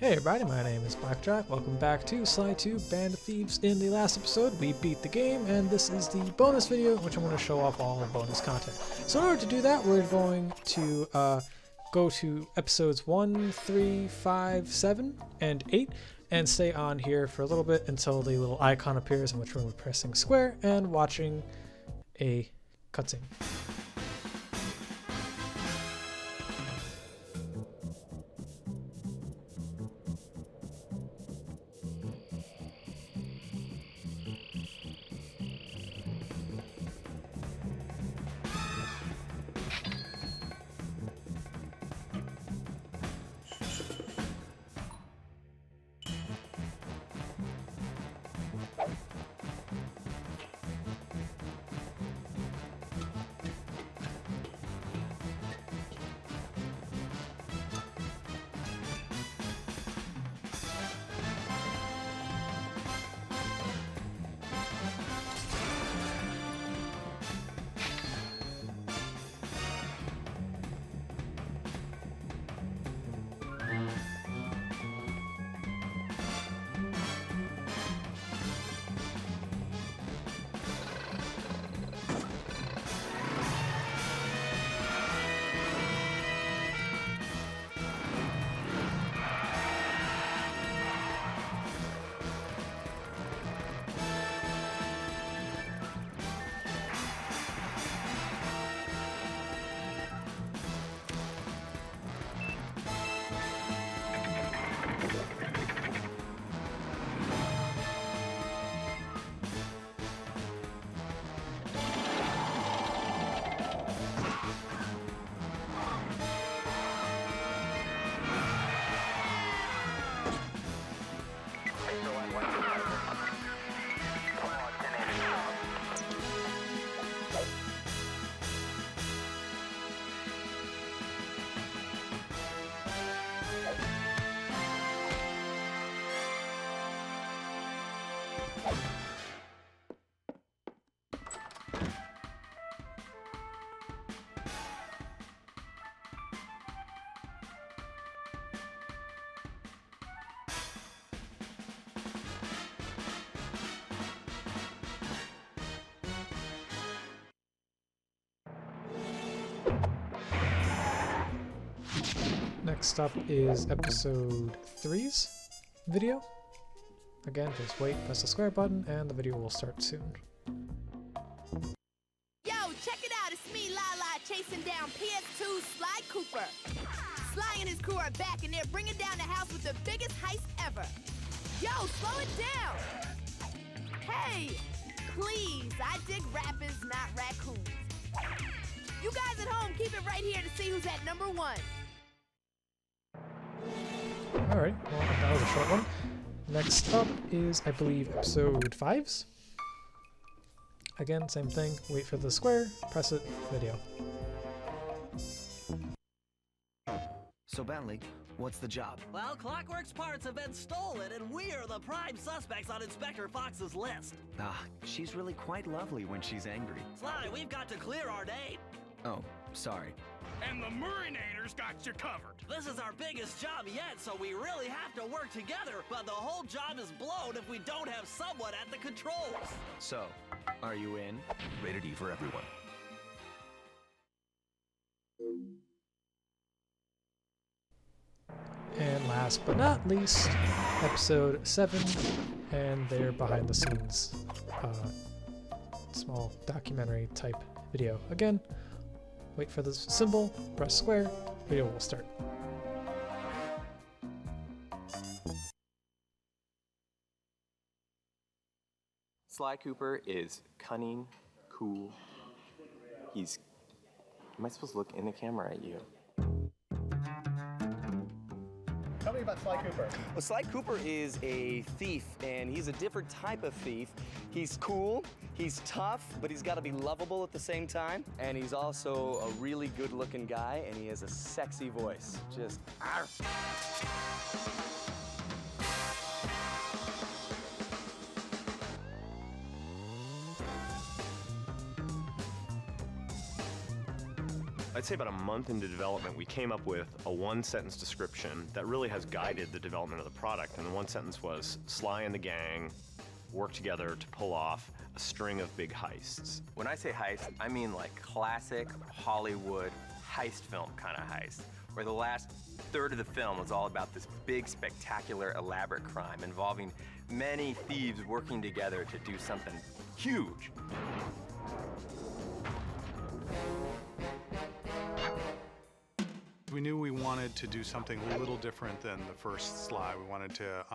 Hey everybody, my name is Blackjack. Welcome back to Sly 2 Band of Thieves. In the last episode, we beat the game, and this is the bonus video in which I'm going to show off all the bonus content. So in order to do that, we're going to go to episodes 1, 3, 5, 7, and 8, and stay on here for a little bit until the little icon appears, in which we're pressing square and watching a cutscene. Next up is episode 3's video. Again, just wait, press the square button, and the video will start soon. Yo, check it out, it's me, Lala, chasing down PS2 Sly Cooper. Sly and his crew are back, and they're bringing down the house with the biggest heist ever. Yo, slow it down. Hey, please, I dig rappers, not raccoons. You guys at home, keep it right here to see who's at number 1. Alright, well, that was a short one. Next up is, I believe, episode 5's. Again, same thing. Wait for the square, press it, video. So Bentley, what's the job? Well, Clockwork's parts have been stolen, and we're the prime suspects on Inspector Fox's list. She's really quite lovely when she's angry. Sly, we've got to clear our name. Oh, sorry. And the Murinator's got you covered. This is our biggest job yet, so we really have to work together, but the whole job is blown if we don't have someone at the controls. So, are you in? Rated E for everyone. And last but not least, episode 7, and their behind the scenes small documentary type video. Again, wait for the symbol, press square, video will start. Sly Cooper is cunning, cool. Am I supposed to look in the camera at you? Tell me about Sly Cooper. Well, Sly Cooper is a thief, and he's a different type of thief. He's cool, he's tough, but he's got to be lovable at the same time. And he's also a really good-looking guy, and he has a sexy voice. Just, arf. I'd say about a month into development, we came up with a one-sentence description that really has guided the development of the product. And the one sentence was, Sly and the gang work together to pull off a string of big heists. When I say heist, I mean like classic Hollywood heist film kind of heist, where the last third of the film was all about this big, spectacular, elaborate crime involving many thieves working together to do something huge. We knew we wanted to do something a little different than the first Sly. We wanted to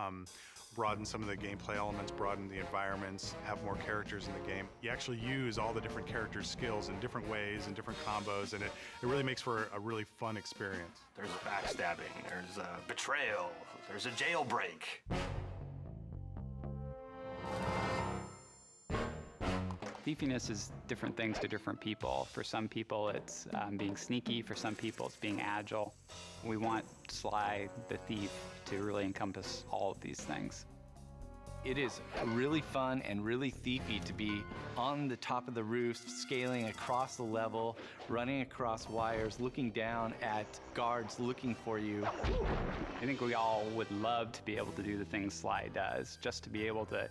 broaden some of the gameplay elements, broaden the environments, have more characters in the game. You actually use all the different characters' skills in different ways and different combos, and it really makes for a really fun experience. There's a backstabbing, there's a betrayal, there's a jailbreak. Thiefiness is different things to different people. For some people, it's being sneaky. For some people, it's being agile. We want Sly the Thief to really encompass all of these things. It is really fun and really thiefy to be on the top of the roof, scaling across the level, running across wires, looking down at guards looking for you. I think we all would love to be able to do the things Sly does, just to be able to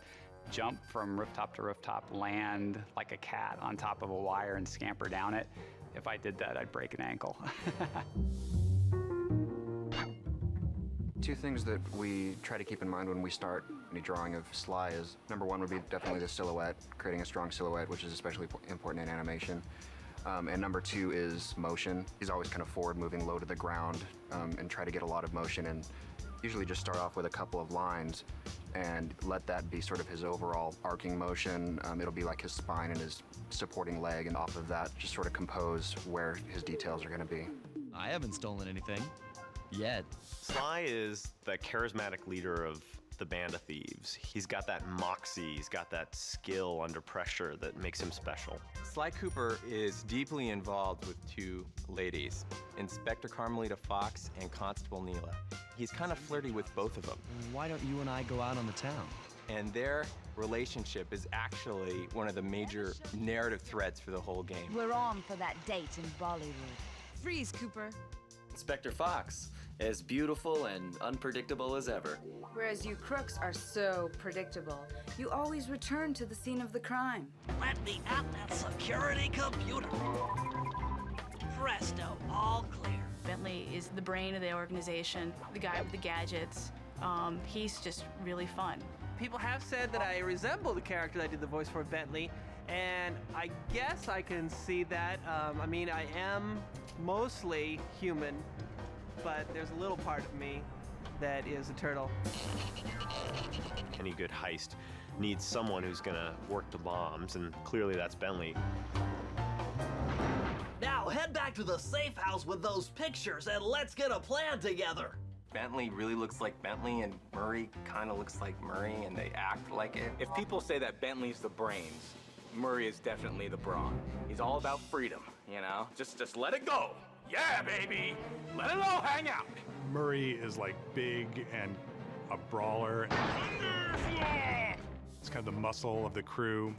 jump from rooftop to rooftop, land like a cat on top of a wire and scamper down it. If I did that, I'd break an ankle. Two things that we try to keep in mind when we start any drawing of Sly is, number one would be definitely the silhouette, creating a strong silhouette, which is especially important in animation. And number two is motion. He's always kind of forward moving, low to the ground, and try to get a lot of motion, and usually just start off with a couple of lines and let that be sort of his overall arcing motion. It'll be like his spine and his supporting leg, and off of that, just sort of compose where his details are gonna be. I haven't stolen anything. Yet. Sly is the charismatic leader of the band of thieves. He's got that moxie, he's got that skill under pressure that makes him special. Sly Cooper is deeply involved with two ladies, Inspector Carmelita Fox and Constable Neela. He's kind of flirty with both of them. Why don't you and I go out on the town? And their relationship is actually one of the major narrative threads for the whole game. We're on for that date in Bollywood. Freeze, Cooper. Inspector Fox, as beautiful and unpredictable as ever. Whereas you crooks are so predictable. You always return to the scene of the crime. Let me at that security computer. Presto, all clear. Bentley is the brain of the organization, the guy with the gadgets. He's just really fun. People have said that I resemble the character that I did the voice for, Bentley, and I guess I can see that. I mean, I am mostly human, but there's a little part of me that is a turtle. Any good heist needs someone who's gonna work the bombs, and clearly that's Bentley. Now head back to the safe house with those pictures and let's get a plan together. Bentley really looks like Bentley, and Murray kind of looks like Murray, and they act like it. If people say that Bentley's the brains, Murray is definitely the brawn. He's all about freedom, you know? Just let it go. Yeah, baby! Let it all hang out! Murray is like big and a brawler. It's kind of the muscle of the crew.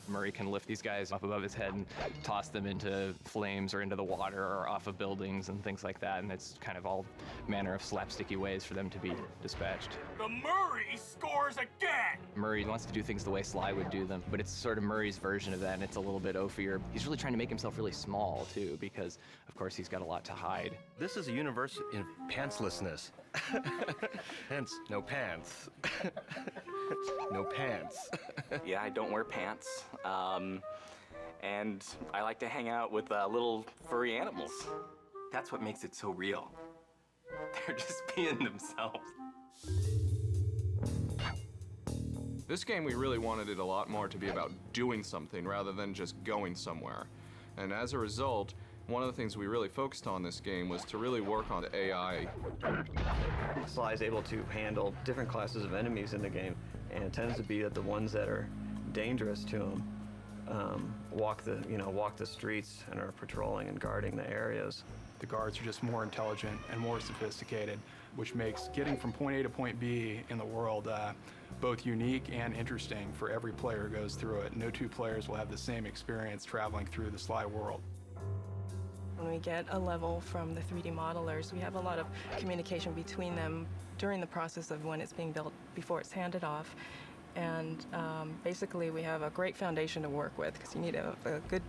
Murray can lift these guys up above his head and toss them into flames or into the water or off of buildings and things like that, and it's kind of all manner of slapsticky ways for them to be dispatched. The Murray scores again! Murray wants to do things the way Sly would do them, but it's sort of Murray's version of that, and it's a little bit oafier. He's really trying to make himself really small, too, because, of course, he's got a lot to hide. This is a universe in pantslessness. Hence, no pants. No pants. Yeah, I don't wear pants. And I like to hang out with little furry animals. That's what makes it so real. They're just being themselves. This game, we really wanted it a lot more to be about doing something rather than just going somewhere. And as a result, one of the things we really focused on this game was to really work on the AI. Sly is able to handle different classes of enemies in the game, and it tends to be that the ones that are dangerous to him walk the streets and are patrolling and guarding the areas. The guards are just more intelligent and more sophisticated, which makes getting from point A to point B in the world both unique and interesting for every player who goes through it. No two players will have the same experience traveling through the Sly world. when we get a level from the 3D modelers, we have a lot of communication between them during the process of when it's being built before it's handed off. And basically we have a great foundation to work with because you need a good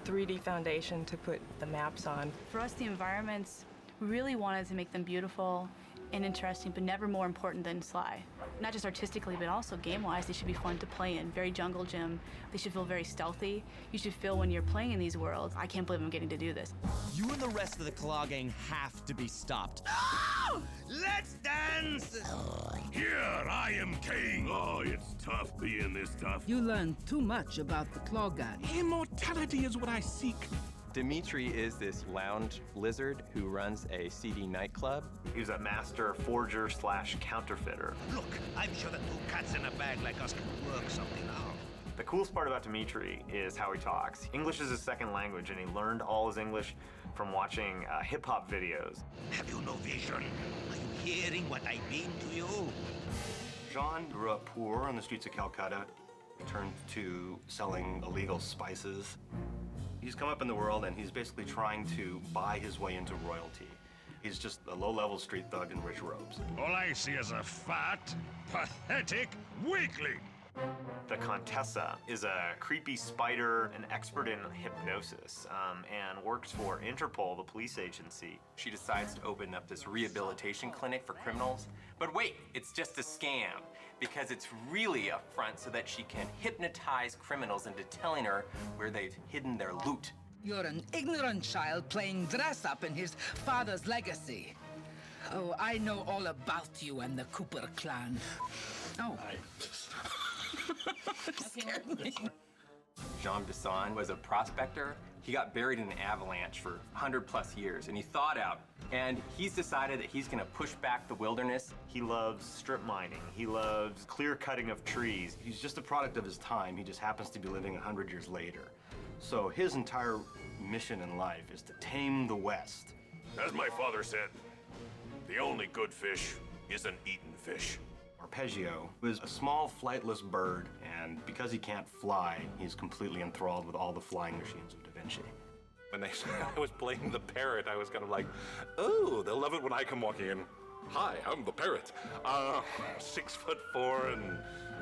3D foundation to put the maps on. For us, the environments, we really wanted to make them beautiful and interesting, but never more important than Sly. Not just artistically, but also game-wise, they should be fun to play in. Very jungle gym. They should feel very stealthy. You should feel when you're playing in these worlds, I can't believe I'm getting to do this. You and the rest of the Claw gang have to be stopped. Let's dance! Here, I am king. Oh, it's tough being this tough. You learn too much about the Claw gang. Immortality is what I seek. Dimitri is this lounge lizard who runs a seedy nightclub. He's a master forger / counterfeiter. Look, I'm sure that two cats in a bag like us can work something out. The coolest part about Dimitri is how he talks. English is his second language, and he learned all his English from watching hip-hop videos. Have you no vision? Are you hearing what I mean to you? Jean grew up poor on the streets of Calcutta, turned to selling illegal spices. He's come up in the world and he's basically trying to buy his way into royalty. He's just a low-level street thug in rich robes. All I see is a fat, pathetic weakling. The Contessa is a creepy spider, an expert in hypnosis, and works for Interpol, the police agency. She decides to open up this rehabilitation clinic for criminals. But wait, it's just a scam, because it's really a front so that she can hypnotize criminals into telling her where they've hidden their loot. You're an ignorant child playing dress-up in his father's legacy. Oh, I know all about you and the Cooper clan. Oh. Scared me. Jean Bisson was a prospector. He got buried in an avalanche for 100+ years, and he thawed out. And he's decided that he's gonna push back the wilderness. He loves strip mining. He loves clear cutting of trees. He's just a product of his time. He just happens to be living 100 years later. So his entire mission in life is to tame the West. As my father said, the only good fish is an eaten fish. Arpeggio is a small flightless bird, and because he can't fly, he's completely enthralled with all the flying machines of Da Vinci. When they said I was playing the parrot, I was kind of like, oh, they'll love it when I come walking in. Hi, I'm the parrot. 6'4" and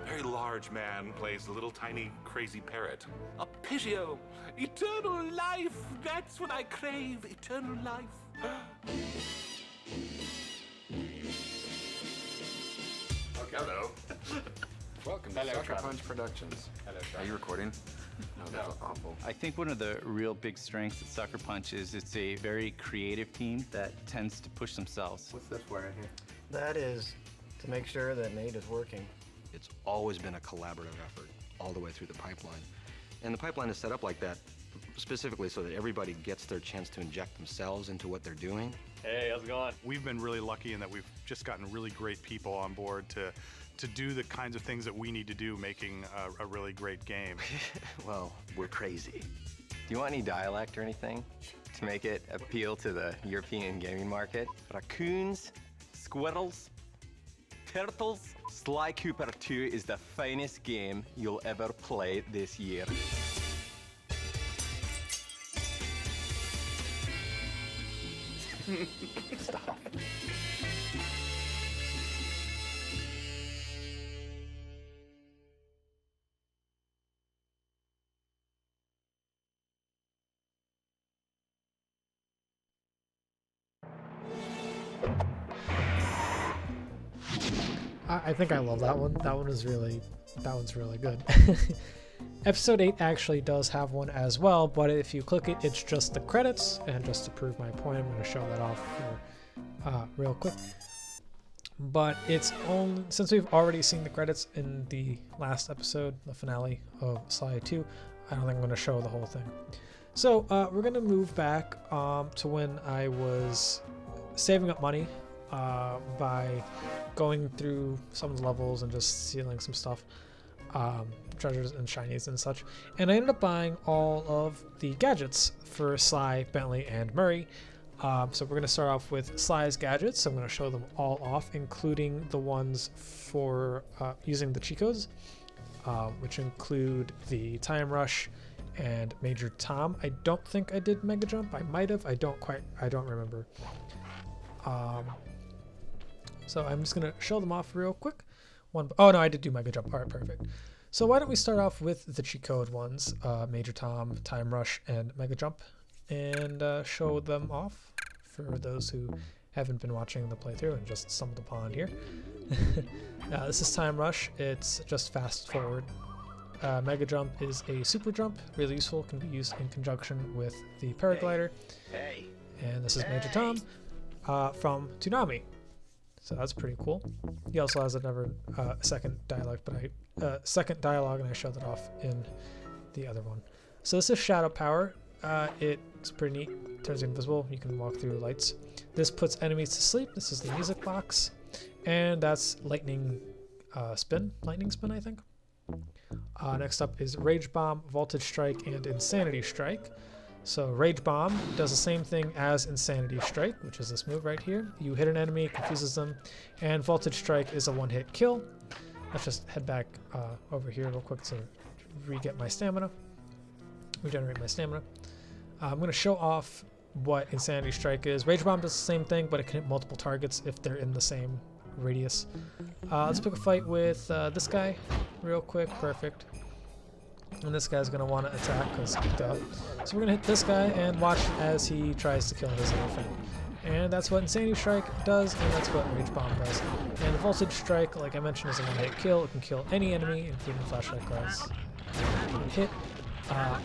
very large man plays the little tiny crazy parrot. Arpeggio, eternal life, that's what I crave, eternal life. Hello. Welcome to Hello, Sucker Travis. Punch Productions. Hello, Are you recording? No, that's awful. I think one of the real big strengths at Sucker Punch is it's a very creative team that tends to push themselves. What's this for right here? That is to make sure that Nate is working. It's always been a collaborative effort all the way through the pipeline. And the pipeline is set up like that specifically so that everybody gets their chance to inject themselves into what they're doing. Hey, how's it going? We've been really lucky in that we've just gotten really great people on board to do the kinds of things that we need to do, making a really great game. Well, we're crazy. Do you want any dialect or anything to make it appeal to the European gaming market? Raccoons, squirrels, turtles. Sly Cooper 2 is the finest game you'll ever play this year. Stop. I think I love that one. That one's really good. Episode 8 actually does have one as well, but if you click it, it's just the credits. And just to prove my point, I'm going to show that off here real quick. But it's only, since we've already seen the credits in the last episode, the finale of Sly 2, I don't think I'm going to show the whole thing. So we're going to move back to when I was saving up money by going through some of the levels and just stealing some stuff, treasures and shinies and such. And I ended up buying all of the gadgets for Sly, Bentley, and Murray. So we're going to start off with Sly's gadgets. I'm going to show them all off, including the ones for using the cheat codes, which include the Time Rush and Major Tom. I don't think I did Mega Jump. I might have. I don't remember. So I'm just gonna show them off real quick. Oh no, I did do Mega Jump. All right, perfect. So why don't we start off with the cheat code ones, Major Tom, Time Rush, and Mega Jump, and show them off for those who haven't been watching the playthrough and just stumbled upon here. This is Time Rush. It's just fast forward. Mega Jump is a super jump, really useful, can be used in conjunction with the paraglider. And this is Major Tom from Toonami. So that's pretty cool. He also has another second dialogue, and I showed it off in the other one. So this is Shadow Power. It's pretty neat. Turns you invisible. You can walk through lights. This puts enemies to sleep. This is the music box, and that's Lightning Spin, I think. Next up is Rage Bomb, Voltage Strike, and Insanity Strike. So Rage Bomb does the same thing as Insanity Strike, which is this move right here. You hit an enemy, confuses them, and Voltage Strike is a one-hit kill. Let's just head back over here real quick to regenerate my stamina. I'm going to show off what Insanity Strike is. Rage Bomb does the same thing, but it can hit multiple targets if they're in the same radius. Let's pick a fight with this guy real quick. Perfect. And this guy's going to want to attack because duh. So we're going to hit this guy and watch as he tries to kill his other friend. And that's what Insanity Strike does, and that's what Rage Bomb does. And the Voltage Strike, like I mentioned, is a one-hit kill. It can kill any enemy, including flashlight guards. Hit.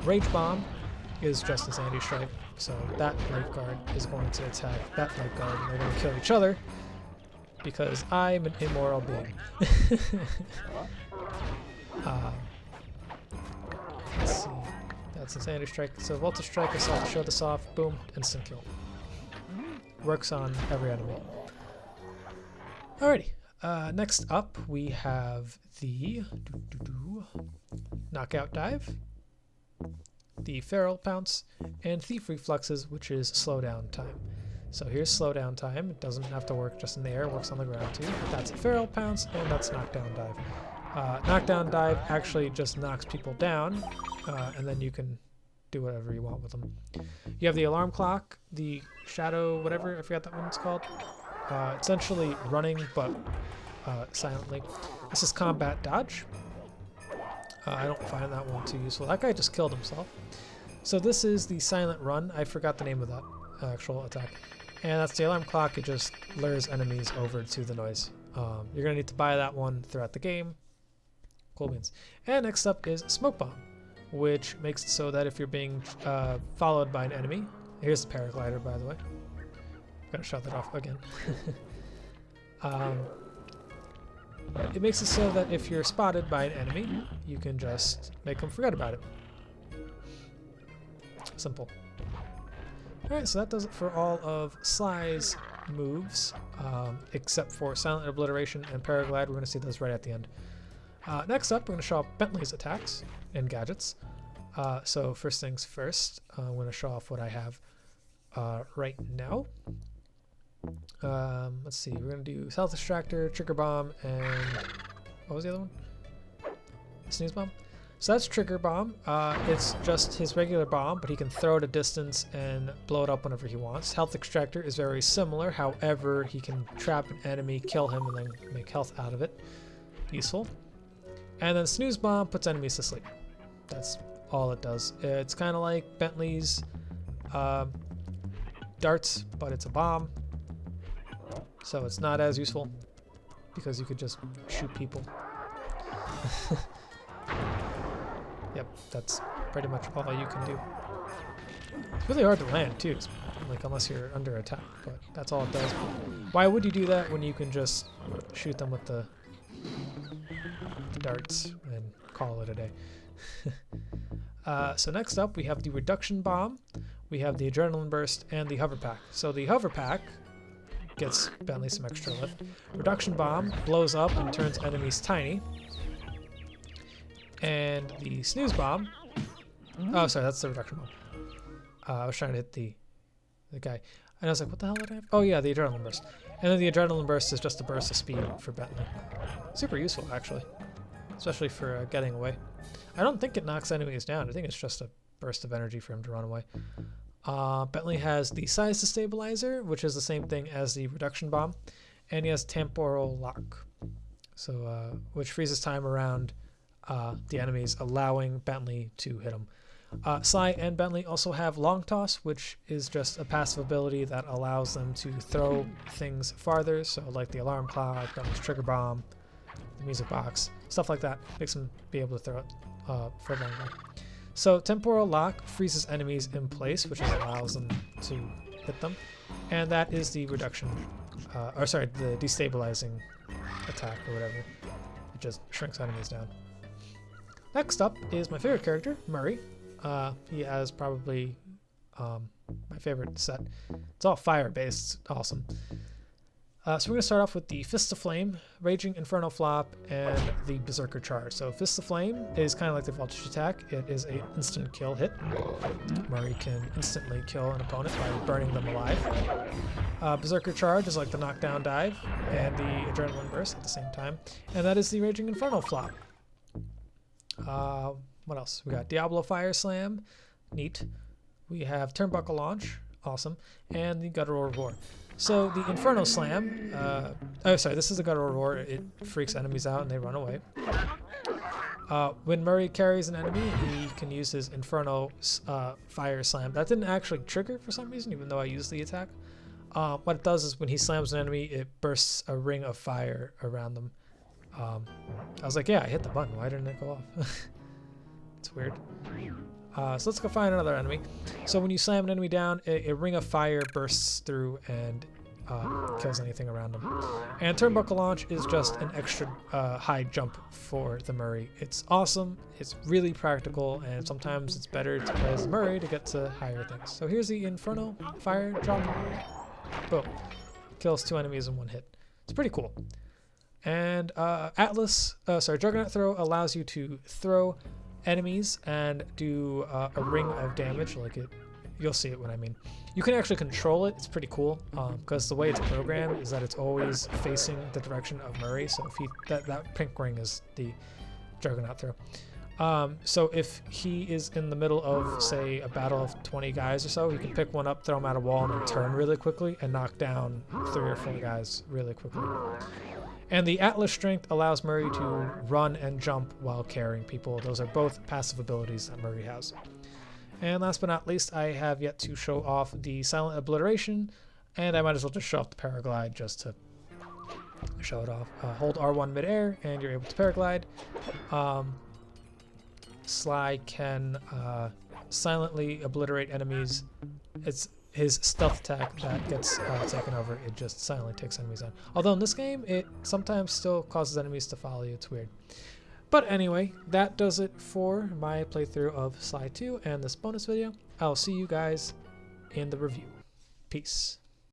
Rage Bomb is just Insanity Strike, so that light guard is going to attack that light guard, and they're going to kill each other because I'm an immoral being. Let's see. That's Insanity Strike. So Voltage Strike, I saw to show this off. Boom, instant kill. Works on every enemy. Alrighty. Next up, we have the Knockout Dive, the Feral Pounce, and Thief Reflexes, which is Slowdown Time. So here's Slowdown Time. It doesn't have to work just in the air, it works on the ground too. That's a Feral Pounce, and that's Knockdown Dive. Knockdown Dive actually just knocks people down, and then you can do whatever you want with them. You have the Alarm Clock, the Shadow, whatever, I forgot that one's called. Essentially running, but silently. This is Combat Dodge. I don't find that one too useful. That guy just killed himself. So this is the Silent Run. I forgot the name of that actual attack. And that's the Alarm Clock. It just lures enemies over to the noise. You're going to need to buy that one throughout the game. Cool beans. And next up is Smoke Bomb, which makes it so that if you're being followed by an enemy... Here's the paraglider, by the way. I'm going to shut that off again. It makes it so that if you're spotted by an enemy, you can just make them forget about it. Simple. Alright, so that does it for all of Sly's moves, except for Silent Obliteration and Paraglide. We're going to see those right at the end. Next up, we're going to show off Bentley's attacks and gadgets. So first things first, I'm going to show off what I have right now. Let's see, we're going to do Health Extractor, Trigger Bomb, and what was the other one? Snooze Bomb? So that's Trigger Bomb. It's just his regular bomb, but he can throw it a distance and blow it up whenever he wants. Health Extractor is very similar, however, he can trap an enemy, kill him, and then make health out of it. Useful. And then Snooze Bomb puts enemies to sleep. That's all it does. It's kind of like Bentley's darts, but it's a bomb. So it's not as useful because you could just shoot people. Yep, that's pretty much all you can do. It's really hard to land too, like unless you're under attack, but that's all it does. Why would you do that when you can just shoot them with the darts and call it a day? So next up we have the Reduction Bomb, we have the Adrenaline Burst, and the Hover Pack. So the Hover Pack gets Bentley some extra lift. Reduction Bomb blows up and turns enemies tiny. And the Snooze Bomb... Oh, sorry, that's the Reduction Bomb. I was trying to hit the guy. And I was like, what the hell did I have? Oh yeah, the Adrenaline Burst. And then the Adrenaline Burst is just a burst of speed for Bentley. Super useful, actually. Especially for getting away. I don't think it knocks enemies down. I think it's just a burst of energy for him to run away. Bentley has the size destabilizer, which is the same thing as the reduction bomb, and he has temporal lock, so which freezes time around the enemies, allowing Bentley to hit them. Sly and Bentley also have long toss, which is just a passive ability that allows them to throw things farther, so like the alarm clock, Bentley's trigger bomb, the music box, stuff like that, makes them be able to throw it for longer. So temporal lock freezes enemies in place, which allows them to hit them, and that is the reduction, the destabilizing attack or whatever. It just shrinks enemies down. Next up is my favorite character, Murray. He has probably my favorite set. It's all fire-based. It's awesome. So we're going to start off with the Fist of Flame, Raging Inferno Flop, and the Berserker Charge. So Fist of Flame is kind of like the Voltage Attack. It is an instant kill hit. Murray can instantly kill an opponent by burning them alive. Berserker Charge is like the Knockdown Dive and the Adrenaline Burst at the same time. And that is the Raging Inferno Flop. What else? We got Diablo Fire Slam, neat. We have Turnbuckle Launch, awesome, and the Guttural Roar. So the Inferno Slam, this is the Guttural Roar. It freaks enemies out and they run away. When Murray carries an enemy, he can use his Inferno Fire Slam. That didn't actually trigger for some reason, even though I used the attack. What it does is when he slams an enemy, it bursts a ring of fire around them. I was like, yeah, I hit the button. Why didn't it go off? It's weird. So let's go find another enemy. So when you slam an enemy down, a ring of fire bursts through and kills anything around them. And Turnbuckle Launch is just an extra high jump for the Murray. It's awesome, it's really practical, and sometimes it's better to play as the Murray to get to higher things. So here's the Inferno Fire Drop. Boom. Kills 2 enemies in 1 hit. It's pretty cool. And Juggernaut Throw allows you to throw enemies and do a ring of damage. You'll see it when I mean. You can actually control it. It's pretty cool because the way it's programmed is that it's always facing the direction of Murray. So if that pink ring is the Juggernaut Throw. So if he is in the middle of, say, a battle of 20 guys or so, he can pick one up, throw him at a wall, and then turn really quickly and knock down 3 or 4 guys really quickly. And the Atlas Strength allows Murray to run and jump while carrying people. Those are both passive abilities that Murray has. And last but not least, I have yet to show off the Silent Obliteration, and I might as well just show off the Paraglide just to show it off. Hold R1 midair, and you're able to paraglide. Sly can silently obliterate enemies. It's his stealth attack that gets taken over. It just silently takes enemies out. Although in this game, it sometimes still causes enemies to follow you. It's weird. But anyway, that does it for my playthrough of Sly 2 and this bonus video. I'll see you guys in the review. Peace.